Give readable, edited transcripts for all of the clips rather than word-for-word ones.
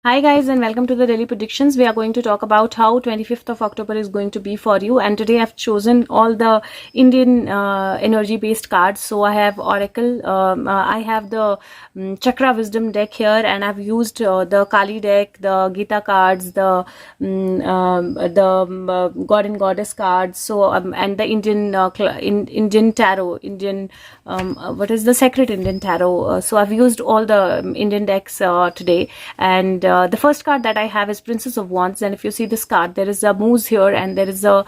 Hi guys, and welcome to the daily predictions. We are going to talk about how 25th of October is going to be for you, and today I've chosen all the Indian energy based cards. So I have Oracle, I have the Chakra Wisdom deck here, and I've used the Kali deck, the Gita cards, the God and Goddess cards, and the Indian tarot, what is the Sacred Indian tarot. So I've used all the Indian decks today, and the first card that I have is Princess of Wands, and if you see this card, there is a moose here and there is a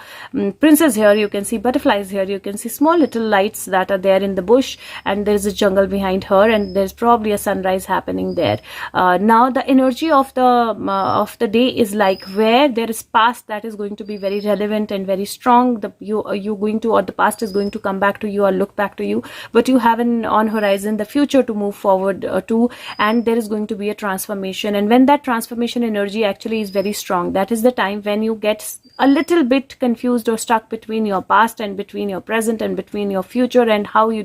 princess here. You can see butterflies here, you can see small little lights that are there in the bush, and there is a jungle behind her, and there's probably a sunrise happening there. Now the energy of the day is like where there is past that is going to be very relevant and very strong. The past is going to come back to you or look back to you, but you have on horizon the future to move forward to, and there is going to be a transformation. And when that transformation energy actually is very strong, that is the time when you get a little bit confused or stuck between your past and between your present and between your future, and how you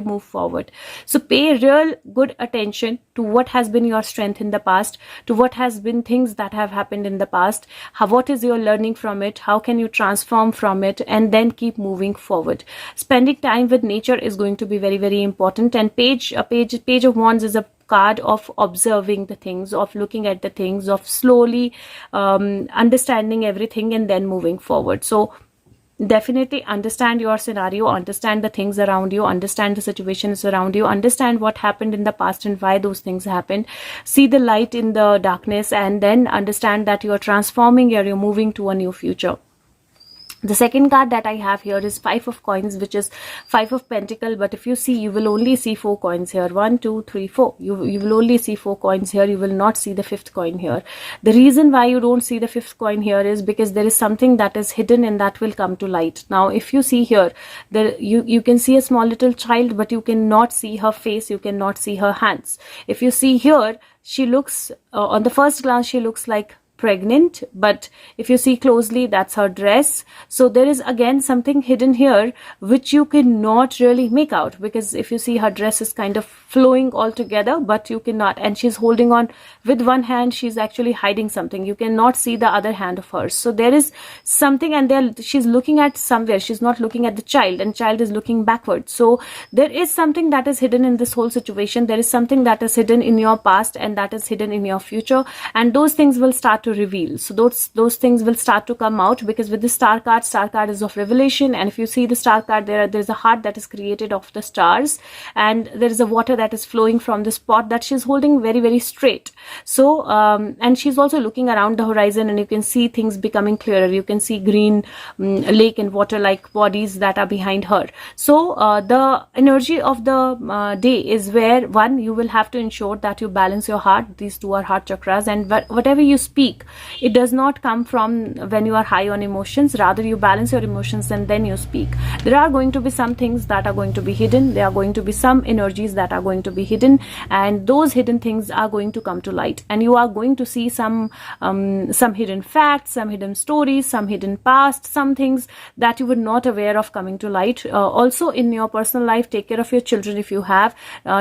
move forward. So pay real good attention to what has been your strength in the past, to what has been things that have happened in the past, what is your learning from it, how can you transform from it, and then keep moving forward. Spending time with nature is going to be very, very important. And page of Wands is a card of observing the things, of looking at the things, of slowly understanding everything and then moving forward. So definitely understand your scenario, understand the things around you, understand the situations around you, understand what happened in the past and why those things happened. See the light in the darkness, and then understand that you are transforming, you're moving to a new future. The second card that I have here is Five of Coins, which is Five of Pentacle. But if you see, you will only see 4 coins here. 1, 2, 3, 4. You will only see 4 coins here. You will not see the 5th coin here. The reason why you don't see the 5th coin here is because there is something that is hidden and that will come to light. Now, if you see here, you can see a small little child, but you cannot see her face. You cannot see her hands. If you see here, she looks, on the first glance, she looks like pregnant, but if you see closely, that's her dress. So there is again something hidden here which you cannot really make out, because if you see, her dress is kind of flowing all together, but you cannot, and she's holding on with one hand, she's actually hiding something. You cannot see the other hand of hers. So there is something, and she's looking at somewhere. She's not looking at the child, and child is looking backwards. So there is something that is hidden in this whole situation. There is something that is hidden in your past and that is hidden in your future, and those things will start to reveal. So those things will start to come out, because with the star card is of revelation. And if you see the star card, there's a heart that is created of the stars, and there is a water that is flowing from this pot that she's holding very, very straight. So and she's also looking around the horizon, and you can see things becoming clearer. You can see green lake and water like bodies that are behind her. So the energy of the day is where, one, you will have to ensure that you balance your heart. These two are heart chakras, and whatever you speak, it does not come from when you are high on emotions. Rather, you balance your emotions and then you speak. There are going to be some things that are going to be hidden. There are going to be some energies that are going to be hidden, and those hidden things are going to come to light, and you are going to see some hidden facts, some hidden stories, some hidden past, some things that you were not aware of coming to light. Also in your personal life, take care of your children if you have.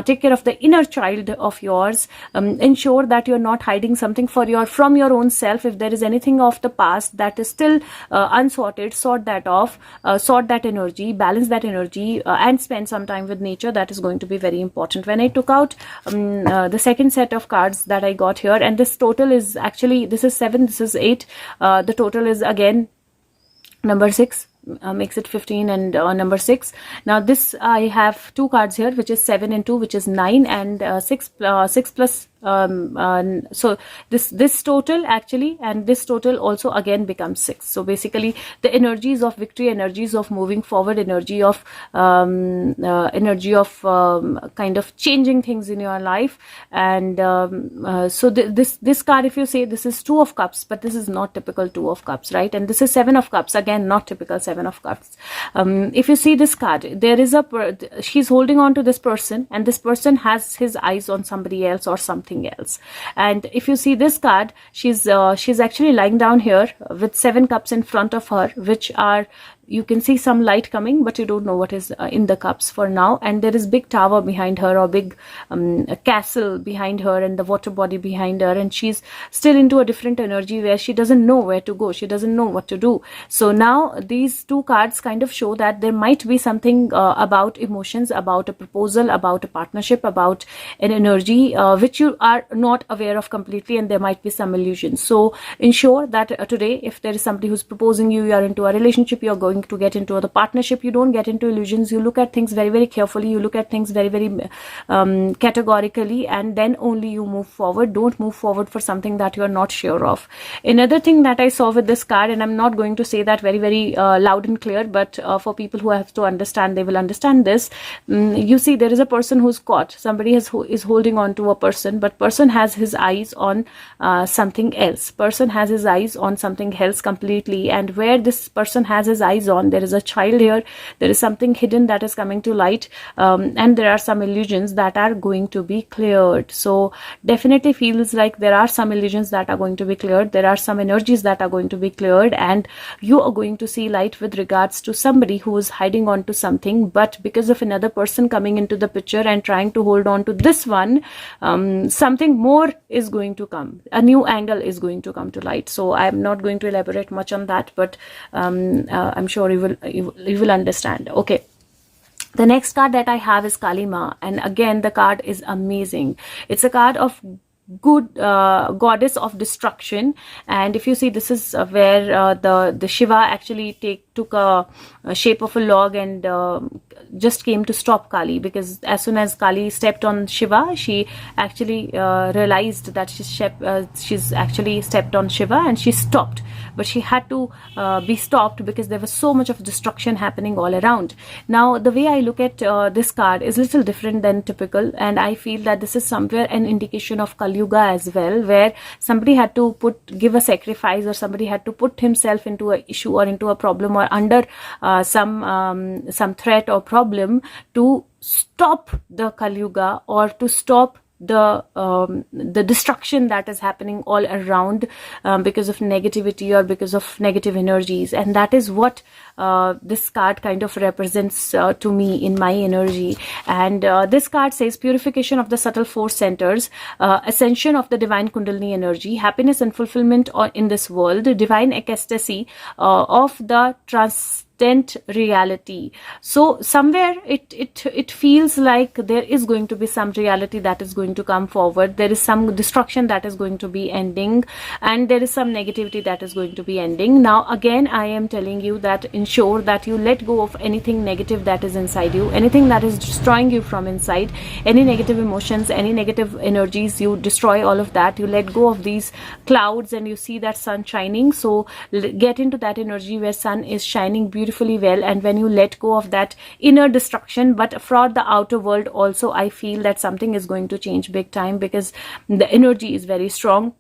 Take care of the inner child of yours. Ensure that you're not hiding something from your own self. If there is anything of the past that is still unsorted, sort that off, sort that energy, balance that energy, and spend some time with nature. That is going to be very important. When I took out the second set of cards that I got here, and this total is actually, this is 7, this is 8, the total is again number 6. Makes it 15, and number 6. Now this, I have 2 cards here, which is 7 and 2, which is 9, and 6 plus so this total actually, and this total also again becomes 6. So basically the energies of victory, energies of moving forward, energy of kind of changing things in your life. And so this card, if you say, this is 2 of Cups, but this is not typical 2 of Cups, right? And this is 7 of Cups, again not typical 7 of Cups. If you see this card, there is she's holding on to this person, and this person has his eyes on somebody else or something else. And if you see this card, she's actually lying down here with 7 cups in front of her, which are you can see some light coming, but you don't know what is in the cups for now. And there is big tower behind her, or big a castle behind her, and the water body behind her, and she's still into a different energy where she doesn't know where to go, she doesn't know what to do. So now these two cards kind of show that there might be something about emotions, about a proposal, about a partnership, about an energy which you are not aware of completely, and there might be some illusions. So ensure that today, if there is somebody who's proposing you are into a relationship, you're going to get into the partnership, you don't get into illusions. You look at things very, very carefully, you look at things very, very categorically, and then only you move forward. Don't move forward for something that you're not sure of. Another thing that I saw with this card, and I'm not going to say that very, very loud and clear, but for people who have to understand, they will understand this. You see, there is a person who's caught. Somebody is holding on to a person, but person has his eyes on something else. Person has his eyes on something else completely, and where this person has his eyes on, there is a child here. There is something hidden that is coming to light, and there are some illusions that are going to be cleared. So definitely feels like there are some illusions that are going to be cleared. There are some energies that are going to be cleared, and you are going to see light with regards to somebody who is hiding on to something, but because of another person coming into the picture and trying to hold on to this one, something more is going to come. A new angle is going to come to light. So I'm not going to elaborate much on that, but I'm sure you will understand. Okay. The next card that I have is Kalima, and again the card is amazing. It's a card of good goddess of destruction, and if you see, this is where the Shiva actually took a shape of a log and just came to stop Kali, because as soon as Kali stepped on Shiva, she actually realized that she's actually stepped on Shiva, and she stopped. But she had to be stopped because there was so much of destruction happening all around. Now the way I look at this card is a little different than typical, and I feel that this is somewhere an indication of kalyuga as well, where somebody had to give a sacrifice, or somebody had to put himself into a issue or into a problem, or under some threat or problem, to stop the kalyuga, or to stop the destruction that is happening all around because of negativity or because of negative energies. And that is what this card kind of represents to me in my energy. And this card says purification of the subtle force centers, ascension of the divine kundalini energy, happiness and fulfillment in this world, divine ecstasy of the transcendent reality. So somewhere it feels like there is going to be some reality that is going to come forward. There is some destruction that is going to be ending, and there is some negativity that is going to be ending. Now again, I am telling you that ensure that you let go of anything negative that is inside you, anything that is destroying you from inside, any negative emotions, any negative energies. You destroy all of that. You let go of these clouds, and you see that sun shining. So get into that energy where sun is shining beautifully well, and when you let go of that inner destruction, but for the outer world also, I feel that something is going to change big time, because the energy is very strong.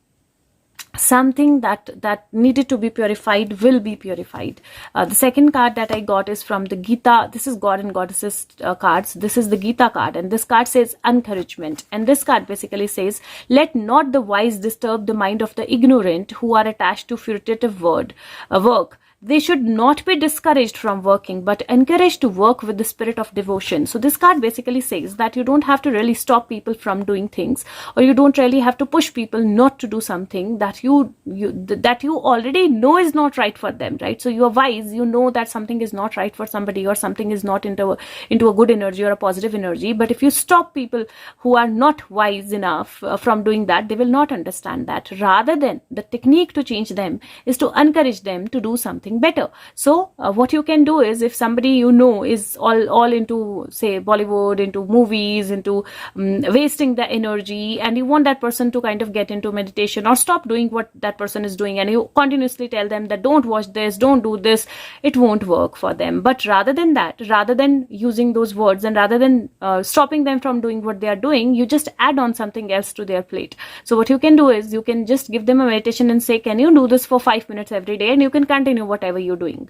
Something that needed to be purified will be purified. The second card that I got is from the Gita. This is God and Goddesses cards. This is the Gita card, and this card says encouragement. And this card basically says, let not the wise disturb the mind of the ignorant who are attached to furtive work. They should not be discouraged from working, but encouraged to work with the spirit of devotion. So this card basically says that you don't have to really stop people from doing things, or you don't really have to push people not to do something that you already know is not right for them, right? So you are wise, you know that something is not right for somebody, or something is not into a good energy or a positive energy. But if you stop people who are not wise enough from doing that, they will not understand that. Rather than the technique to change them is to encourage them to do something better. So what you can do is, if somebody you know is all into, say, Bollywood, into movies, into wasting the energy, and you want that person to kind of get into meditation or stop doing what that person is doing, and you continuously tell them that don't watch this, don't do this, it won't work for them. But rather than using those words, and rather than stopping them from doing what they are doing, you just add on something else to their plate. So what you can do is, you can just give them a meditation and say, can you do this for 5 minutes every day, and you can continue whatever you're doing.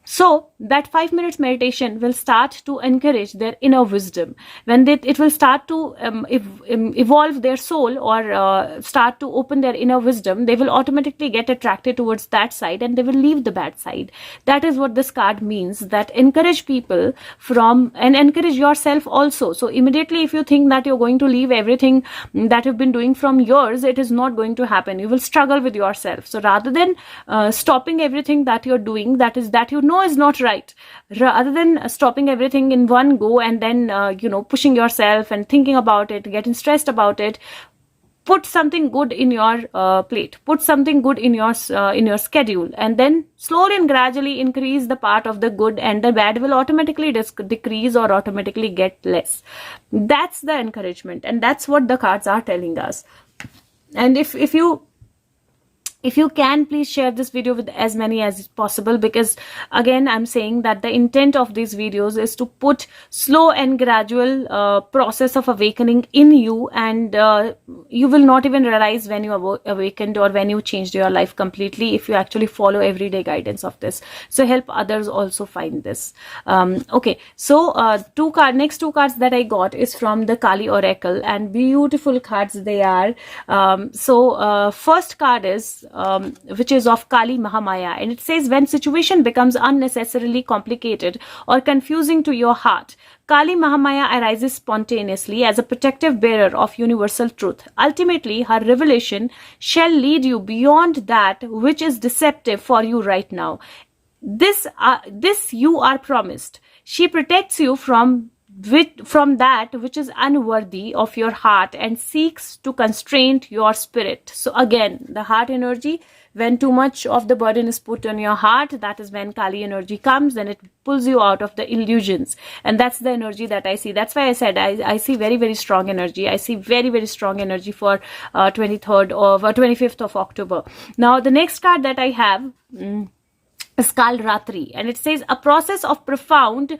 So that 5 minutes meditation will start to encourage their inner wisdom. When it will start to evolve their soul, or start to open their inner wisdom, they will automatically get attracted towards that side and they will leave the bad side. That is what this card means, that encourage people from, and encourage yourself also. So immediately if you think that you're going to leave everything that you've been doing from yours, it is not going to happen. You will struggle with yourself. So rather than stopping everything that you're doing, that you know is not right, rather than stopping everything in one go and then pushing yourself and thinking about it, getting stressed about it, put something good in your plate, put something good in your schedule, and then slowly and gradually increase the part of the good, and the bad will automatically decrease or automatically get less. That's the encouragement, and that's what the cards are telling us. And if you can, please share this video with as many as possible, because again I'm saying that the intent of these videos is to put slow and gradual process of awakening in you, and you will not even realize when you awakened or when you changed your life completely, if you actually follow everyday guidance of this. So help others also find this. Okay, so next two cards that I got is from the Kali Oracle, and beautiful cards they are. First card is which is of Kali Mahamaya, and it says, when situation becomes unnecessarily complicated or confusing to your heart, Kali Mahamaya arises spontaneously as a protective bearer of universal truth. Ultimately, her revelation shall lead you beyond that which is deceptive for you right now. This you are promised. She protects you from that which is unworthy of your heart and seeks to constrain your spirit. So again, the heart energy, when too much of the burden is put on your heart, that is when Kali energy comes and it pulls you out of the illusions. And that's the energy that I see. That's why I said I see very, very strong energy. I see very, very strong energy for 25th of October. Now, the next card that I have is called Ratri, and it says, a process of profound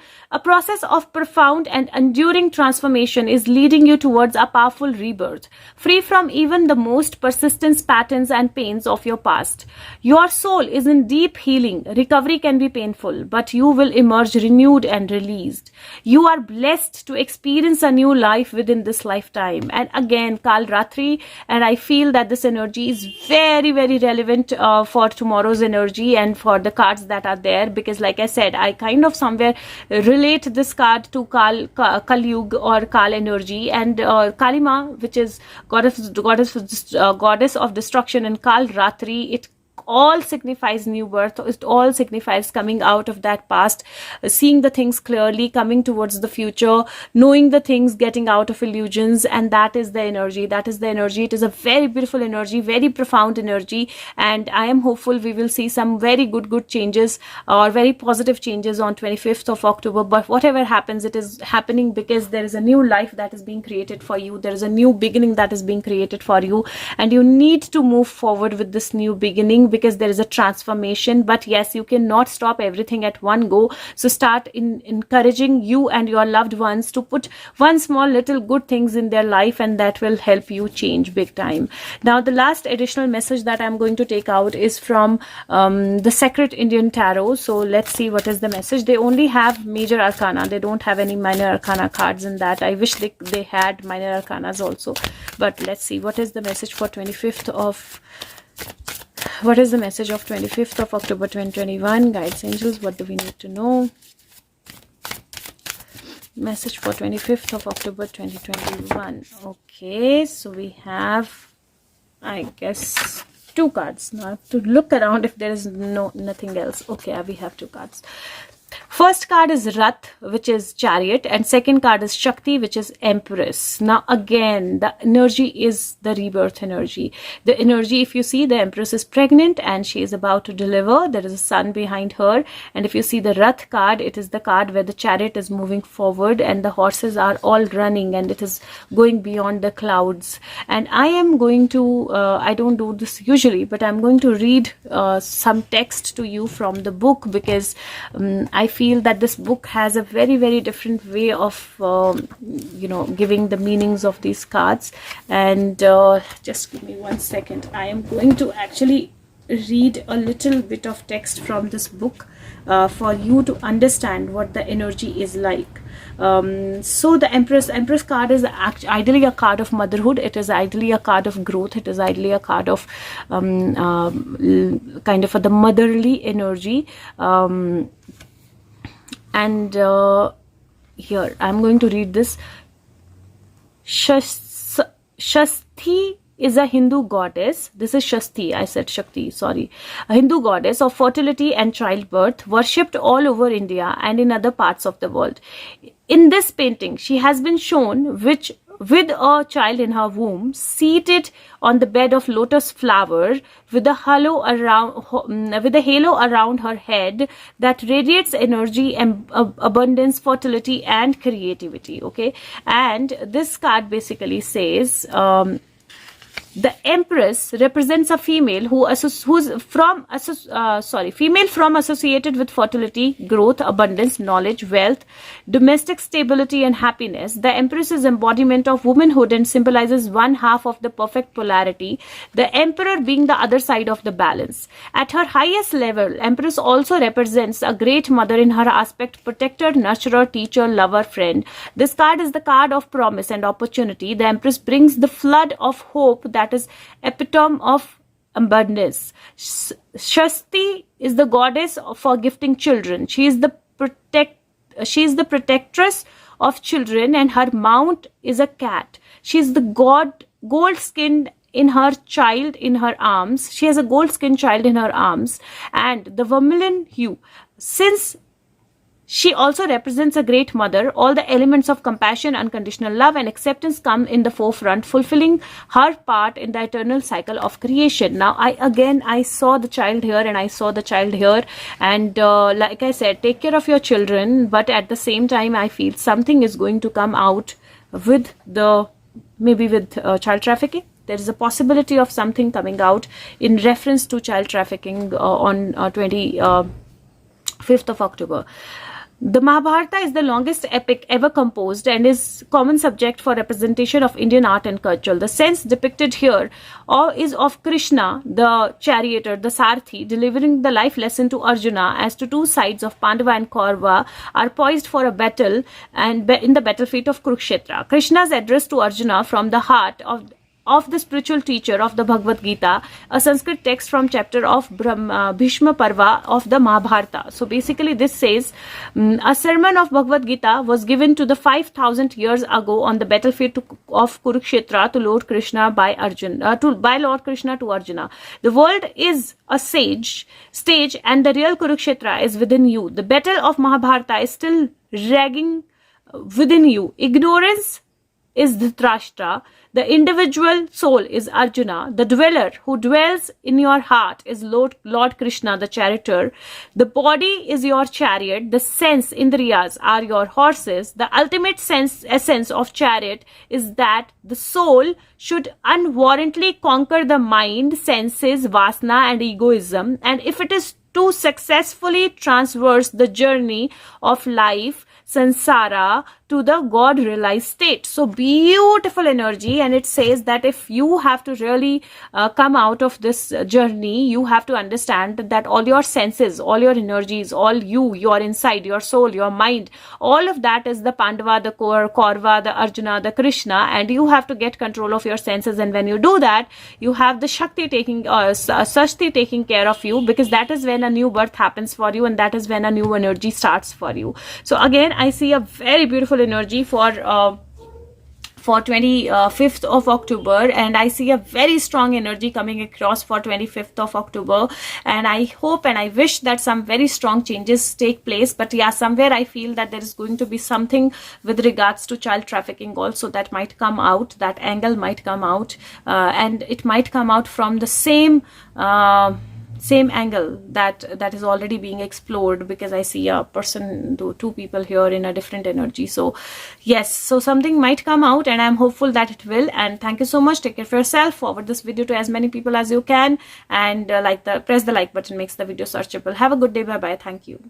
and enduring transformation is leading you towards a powerful rebirth, free from even the most persistent patterns and pains of your past. Your soul is in deep healing. Recovery can be painful, but you will emerge renewed and released. You are blessed to experience a new life within this lifetime. And again, Kal Ratri, and I feel that this energy is very, very relevant for tomorrow's energy and for the cards that are there, because like I said, I kind of somewhere relate this card to kalyug or Kal energy, and Kalima, which is goddess of destruction, and Kal Ratri, it all signifies new birth. It all signifies coming out of that past, seeing the things clearly, coming towards the future, knowing the things, getting out of illusions. And that is the energy. It is a very beautiful energy, very profound energy, and I am hopeful we will see some very good changes, or very positive changes on 25th of October. But whatever happens, it is happening because there is a new life that is being created for you. There is a new beginning that is being created for you, and you need to move forward with this new beginning, because there is a transformation. But yes, you cannot stop everything at one go. So start encouraging you and your loved ones to put one small little good things in their life, and that will help you change big time. Now, the last additional message that I'm going to take out is from the Sacred Indian Tarot. So let's see what is the message. They only have major arcana. They don't have any minor arcana cards in that. I wish they had minor arcanas also. But let's see what is the message for 25th of October 2021. Guides, angels, what do we need to know? Message for 25th of October 2021. Okay, so we have, I guess, two cards. Now I have to look around if there is nothing else. Okay, we have two cards. First card is Rath, which is chariot, and second card is Shakti, which is Empress. Now again, the energy is the rebirth energy. The energy, if you see, the Empress is pregnant and she is about to deliver. There is a sun behind her. And if you see the Rath card, it is the card where the chariot is moving forward and the horses are all running and it is going beyond the clouds. And I am going to, I don't do this usually, but I'm going to read some text to you from the book, because I feel that this book has a very, very different way of, giving the meanings of these cards. And just give me 1 second. I am going to actually read a little bit of text from this book for you to understand what the energy is like. So the Empress card is ideally a card of motherhood. It is ideally a card of growth. It is ideally a card of kind of the motherly energy. And here I'm going to read this. Shasti is a Hindu goddess. This is Shasti. I said Shakti, sorry. A Hindu goddess of fertility and childbirth, worshipped all over India and in other parts of the world. In this painting, she has been shown with a child in her womb, seated on the bed of lotus flower, with a halo around her head that radiates energy and abundance, fertility, and creativity. Okay, and this card basically says. The Empress represents a female female from associated with fertility, growth, abundance, knowledge, wealth, domestic stability, and happiness. The Empress is embodiment of womanhood and symbolizes one half of the perfect polarity, the Emperor being the other side of the balance. At her highest level, Empress also represents a great mother in her aspect, protector, nurturer, teacher, lover, friend. This card is the card of promise and opportunity. The Empress brings the flood of hope that is epitome of abundance. Shasti is the goddess for gifting children. She is the protectress of children, and her mount is a cat. She is the gold skinned in her child in her arms. She has a gold skinned child in her arms and the vermilion hue. Since she also represents a great mother, all the elements of compassion, unconditional love, and acceptance come in the forefront, fulfilling her part in the eternal cycle of creation. Now, I saw the child here and I saw the child here. And like I said, take care of your children. But at the same time, I feel something is going to come out with child trafficking. There is a possibility of something coming out in reference to child trafficking on 25th of October. The Mahabharata is the longest epic ever composed and is common subject for representation of Indian art and culture. The sense depicted here is of Krishna, the charioteer, the Sarthi, delivering the life lesson to Arjuna as to two sides of Pandava and Kaurava are poised for a battle and in the battlefield of Kurukshetra. Krishna's address to Arjuna from the heart of the spiritual teacher of the Bhagavad Gita, a Sanskrit text from chapter of Bhishma Parva of the Mahabharata. So basically this says, a sermon of Bhagavad Gita was given to the 5,000 years ago on the battlefield of Kurukshetra to Lord Krishna by Lord Krishna to Arjuna. The world is a stage and the real Kurukshetra is within you. The battle of Mahabharata is still raging within you. Ignorance is Dhritarashtra. The individual soul is Arjuna. The dweller who dwells in your heart is Lord Krishna, the charioteer. The body is your chariot. The sense indriyas are your horses. The ultimate essence of chariot is that the soul should unwarrantedly conquer the mind, senses, vasana, and egoism. And if it is to successfully traverse the journey of life, samsara, to the God realized state. So beautiful energy, and it says that if you have to really come out of this journey, you have to understand that all your senses, all your energies, all your inside, your soul, your mind, all of that is the Pandava, the Kaurava, the Arjuna, the Krishna, and you have to get control of your senses. And when you do that, you have the Shakti Shasti taking care of you, because that is when a new birth happens for you, and that is when a new energy starts for you. So again, I see a very beautiful energy for 25th of October, and I see a very strong energy coming across for 25th of October, and I hope and I wish that some very strong changes take place. But yeah, somewhere I feel that there is going to be something with regards to child trafficking also that might come out, that angle might come out, and it might come out from the same angle that is already being explored, because I see a person, two people here in a different energy. So yes, so something might come out, and I'm hopeful that it will. And thank you so much. Take care of yourself. Forward this video to as many people as you can, and press the like button, makes the video searchable. Have a good day. Bye bye. Thank you.